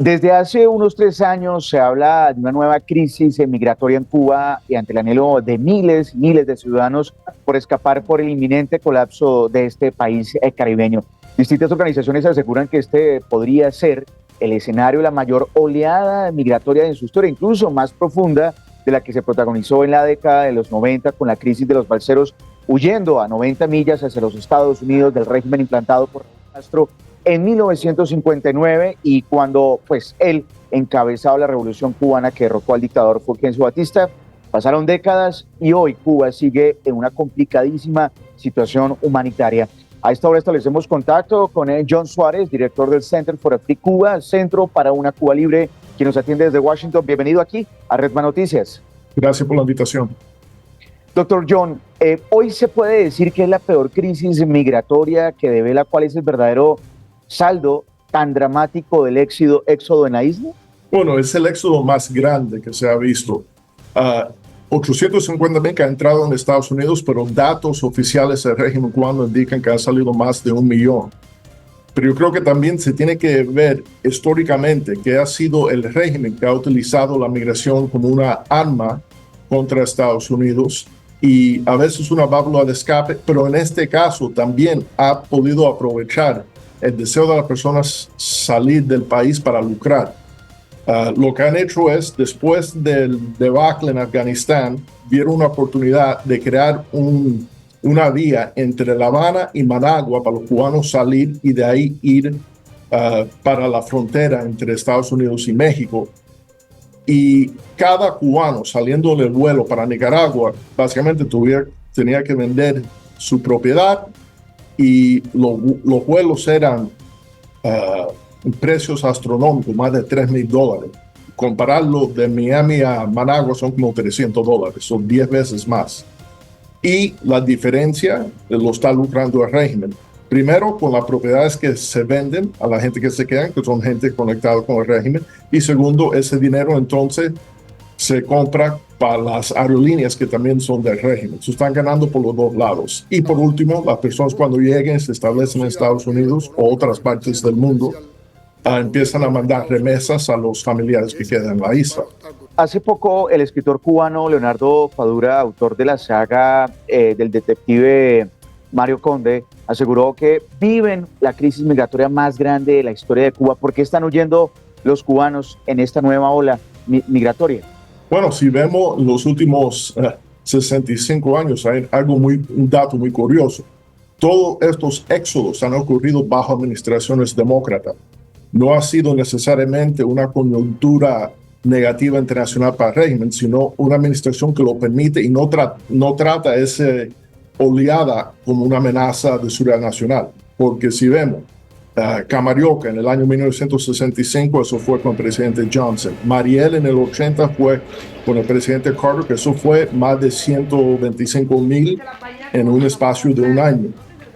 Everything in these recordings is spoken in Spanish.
Desde hace unos 3 años se habla de una nueva crisis migratoria en Cuba y ante el anhelo de miles y miles de ciudadanos por escapar por el inminente colapso de este país caribeño. Distintas organizaciones aseguran que este podría ser el escenario de la mayor oleada migratoria en su historia, incluso más profunda de la que se protagonizó en la década de los 90 con la crisis de los balseros huyendo a 90 millas hacia los Estados Unidos del régimen implantado por Castro en 1959 y cuando pues él encabezaba la revolución cubana que derrocó al dictador Fulgencio Batista. Pasaron décadas y hoy Cuba sigue en una complicadísima situación humanitaria. A esta hora establecemos contacto con John Suárez, director del Center for a Free Cuba, Centro para una Cuba Libre, quien nos atiende desde Washington. Bienvenido aquí a Redman Noticias. Gracias por la invitación. Doctor John, hoy se puede decir que es la peor crisis migratoria que devela cuál es el verdadero saldo tan dramático del éxodo en la isla. Bueno, es el éxodo más grande que se ha visto. 850,000 que han entrado en Estados Unidos, pero datos oficiales del régimen cubano indican que han salido más de 1 millón. Pero yo creo que también se tiene que ver históricamente que ha sido el régimen que ha utilizado la migración como una arma contra Estados Unidos y a veces una válvula de escape, pero en este caso también ha podido aprovechar el deseo de las personas salir del país para lucrar. Lo que han hecho es, después del debacle en Afganistán, vieron una oportunidad de crear una vía entre La Habana y Managua para los cubanos salir y de ahí ir para la frontera entre Estados Unidos y México. Y cada cubano saliendo del vuelo para Nicaragua, básicamente tenía que vender su propiedad y los vuelos eran precios astronómicos, más de $3,000. Compararlo de Miami a Managua son como $300, son 10 veces más. Y la diferencia lo está lucrando el régimen. Primero, con las propiedades que se venden a la gente que se quedan, que son gente conectada con el régimen. Y segundo, ese dinero entonces se compra para las aerolíneas que también son del régimen. Se están ganando por los dos lados. Y por último, las personas cuando lleguen, se establecen en Estados Unidos o otras partes del mundo, empiezan a mandar remesas a los familiares que quedan en la isla. Hace poco el escritor cubano Leonardo Fadura, autor de la saga del detective Mario Conde, aseguró que viven la crisis migratoria más grande de la historia de Cuba. ¿Por qué están huyendo los cubanos en esta nueva ola migratoria? Bueno, si vemos los últimos 65 años, hay un dato muy curioso. Todos estos éxodos han ocurrido bajo administraciones demócratas. No ha sido necesariamente una coyuntura negativa internacional para el régimen, sino una administración que lo permite y no trata esa oleada como una amenaza de seguridad nacional. Porque si vemos, Camarioca en el año 1965, eso fue con el presidente Johnson. Mariel en el 80 fue con el presidente Carter, que eso fue más de 125,000 en un espacio de un año.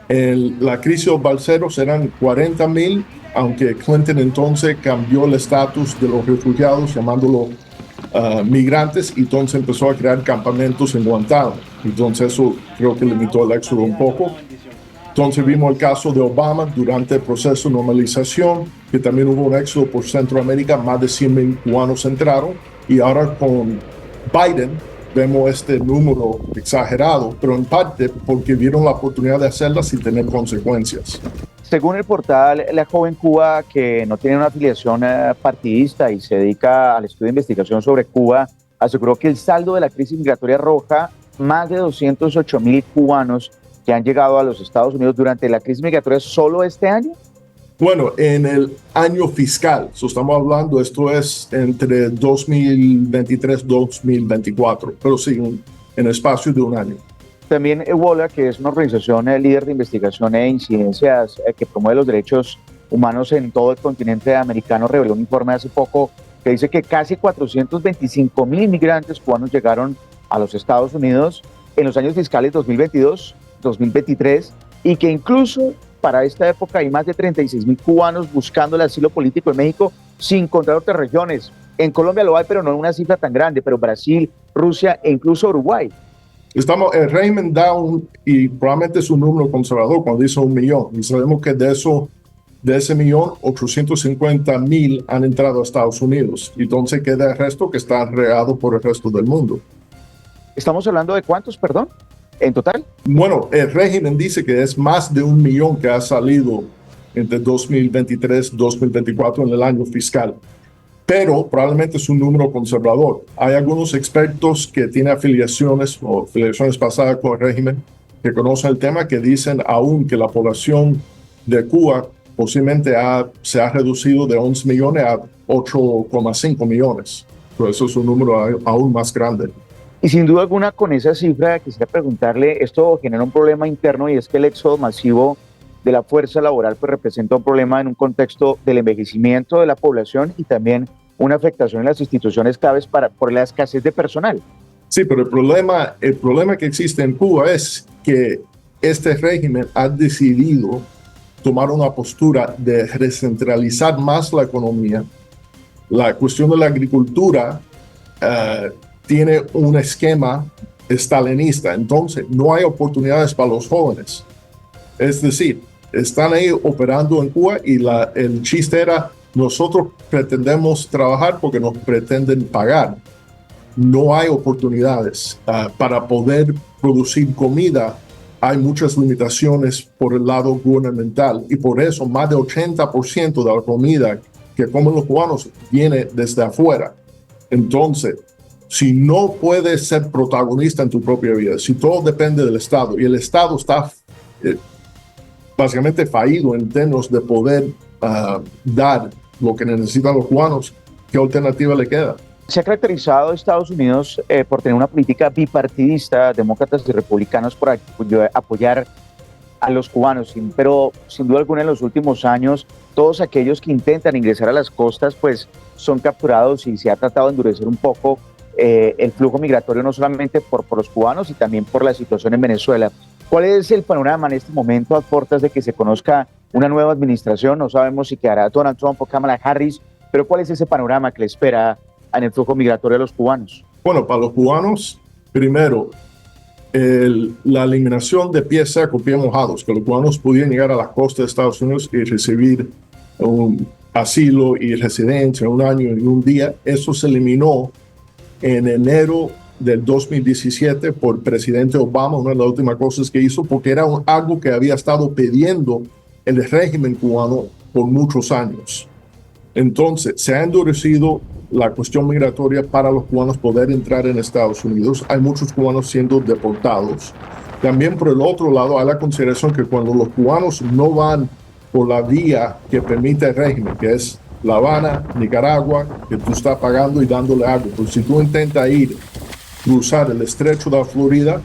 En la crisis de los balseros eran 40,000, aunque Clinton entonces cambió el estatus de los refugiados, llamándolos migrantes, y entonces empezó a crear campamentos en Guantánamo. Entonces eso creo que limitó el éxodo un poco. Entonces vimos el caso de Obama durante el proceso de normalización, que también hubo un éxodo por Centroamérica, más de 100,000 cubanos entraron, y ahora con Biden vemos este número exagerado, pero en parte porque vieron la oportunidad de hacerla sin tener consecuencias. Según el portal La Joven Cuba, que no tiene una afiliación partidista y se dedica al estudio de investigación sobre Cuba, aseguró que el saldo de la crisis migratoria arroja más de 208,000 cubanos que han llegado a los Estados Unidos durante la crisis migratoria solo este año. Bueno, en el año fiscal, estamos hablando, esto es entre 2023 y 2024, pero sí, en el espacio de un año. También EWOLA, que es una organización líder de investigación e incidencias que promueve los derechos humanos en todo el continente americano, reveló un informe hace poco que dice que casi 425,000 inmigrantes cubanos llegaron a los Estados Unidos en los años fiscales 2022, 2023, y que incluso para esta época hay más de 36,000 cubanos buscando el asilo político en México sin encontrar otras regiones. En Colombia lo hay, pero no en una cifra tan grande, pero Brasil, Rusia e incluso Uruguay. El régimen da y probablemente es un número conservador cuando dice 1 millón, y sabemos que de eso De ese millón, 850,000 han entrado a Estados Unidos. Entonces queda el resto que está regado por el resto del mundo. ¿Estamos hablando de cuántos, perdón, en total? Bueno, el régimen dice que es más de 1 millón que ha salido entre 2023 y 2024 en el año fiscal. Pero probablemente es un número conservador. Hay algunos expertos que tienen afiliaciones o afiliaciones pasadas con el régimen que conocen el tema, que dicen aún que la población de Cuba posiblemente se ha reducido de 11 millones a 8,5 millones. Pero eso es un número aún más grande. Y sin duda alguna, con esa cifra, quisiera preguntarle, esto genera un problema interno, y es que el éxodo masivo de la fuerza laboral pues representa un problema en un contexto del envejecimiento de la población y también una afectación en las instituciones claves por la escasez de personal. Sí, pero el problema que existe en Cuba es que este régimen ha decidido tomar una postura de recentralizar más la economía. La cuestión de la agricultura tiene un esquema stalinista, entonces no hay oportunidades para los jóvenes. Es decir, están ahí operando en Cuba y el chiste era, nosotros pretendemos trabajar porque nos pretenden pagar. No hay oportunidades para poder producir comida. Hay muchas limitaciones por el lado gubernamental y por eso más de 80% de la comida que comen los cubanos viene desde afuera. Entonces, si no puedes ser protagonista en tu propia vida, si todo depende del Estado y el Estado está básicamente fallido en términos de poder dar lo que necesitan los cubanos, ¿qué alternativa le queda? Se ha caracterizado Estados Unidos por tener una política bipartidista, demócratas y republicanos, por apoyar a los cubanos, pero sin duda alguna en los últimos años todos aquellos que intentan ingresar a las costas pues son capturados y se ha tratado de endurecer un poco el flujo migratorio, no solamente por los cubanos y también por la situación en Venezuela. ¿Cuál es el panorama en este momento a puertas de que se conozca una nueva administración? No sabemos si quedará Donald Trump o Kamala Harris, pero ¿cuál es ese panorama que le espera en el flujo migratorio a los cubanos? Bueno, para los cubanos, primero, la eliminación de pies secos, pies mojados, que los cubanos pudieran llegar a la costa de Estados Unidos y recibir un asilo y residencia 1 año y 1 día, eso se eliminó en enero del 2017 por el presidente Obama, una de las últimas cosas que hizo, porque era algo que había estado pidiendo el régimen cubano por muchos años. Entonces, se ha endurecido la cuestión migratoria para los cubanos poder entrar en Estados Unidos. Hay muchos cubanos siendo deportados. También por el otro lado, hay la consideración que cuando los cubanos no van por la vía que permite el régimen, que es La Habana, Nicaragua, que tú estás pagando y dándole algo, pues si tú intentas cruzar el estrecho de la Florida,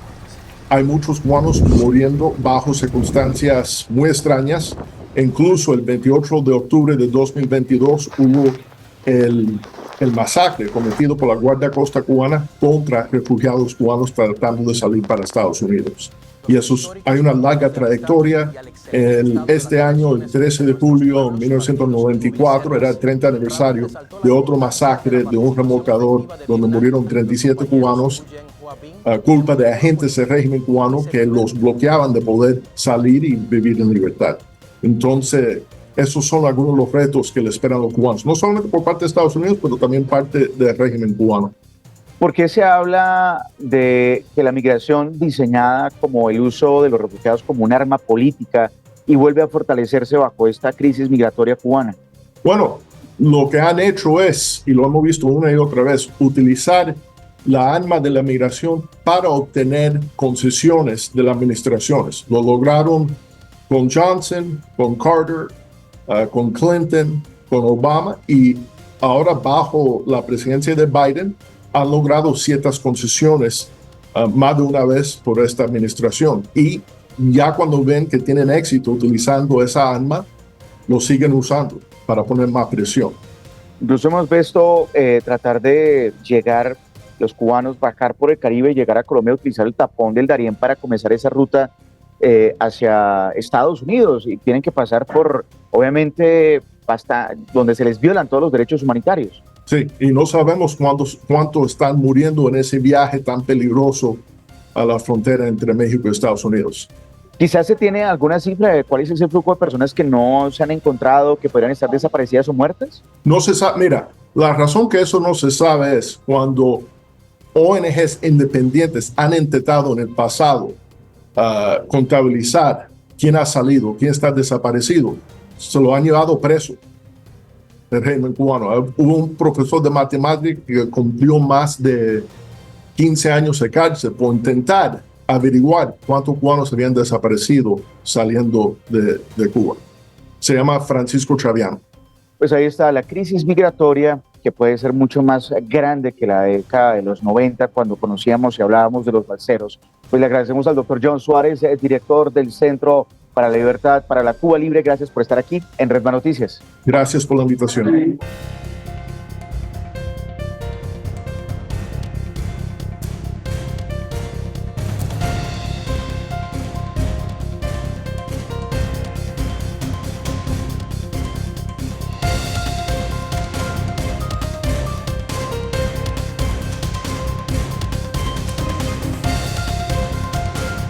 hay muchos cubanos muriendo bajo circunstancias muy extrañas. Incluso el 28 de octubre de 2022 hubo el masacre cometido por la Guardia Costa cubana contra refugiados cubanos tratando de salir para Estados Unidos. Y eso hay una larga trayectoria. Este año, el 13 de julio de 1994, era el 30 aniversario de otro masacre de un remolcador donde murieron 37 cubanos a culpa de agentes del régimen cubano que los bloqueaban de poder salir y vivir en libertad. Entonces, esos son algunos de los retos que le esperan a los cubanos, no solamente por parte de Estados Unidos, pero también parte del régimen cubano. ¿Por qué se habla de que la migración diseñada como el uso de los refugiados como un arma política y vuelve a fortalecerse bajo esta crisis migratoria cubana? Bueno, lo que han hecho es, y lo hemos visto una y otra vez, utilizar la arma de la migración para obtener concesiones de las administraciones. Lo lograron con Johnson, con Carter, con Clinton, con Obama, y ahora bajo la presidencia de Biden han logrado ciertas concesiones más de una vez por esta administración. Y ya cuando ven que tienen éxito utilizando esa arma, lo siguen usando para poner más presión. Incluso hemos visto tratar de llegar, los cubanos bajar por el Caribe y llegar a Colombia, utilizar el tapón del Darién para comenzar esa ruta hacia Estados Unidos, y tienen que pasar por, obviamente, donde se les violan todos los derechos humanitarios. Sí, y no sabemos cuánto están muriendo en ese viaje tan peligroso a la frontera entre México y Estados Unidos. Quizás se tiene alguna cifra de cuál es ese flujo de personas que no se han encontrado, que podrían estar desaparecidas o muertas. No se sabe, mira, la razón que eso no se sabe es cuando ONGs independientes han intentado en el pasado contabilizar quién ha salido, quién está desaparecido, se lo han llevado preso del régimen cubano. Hubo un profesor de matemáticas que cumplió más de 15 años de cárcel por intentar averiguar cuántos cubanos habían desaparecido saliendo de Cuba. Se llama Francisco Chaviano. Pues ahí está la crisis migratoria, que puede ser mucho más grande que la década de los 90, cuando conocíamos y hablábamos de los balseros. Pues le agradecemos al doctor John Suárez, director del Centro para la Libertad, para la Cuba Libre. Gracias por estar aquí en Redman Noticias. Gracias por la invitación.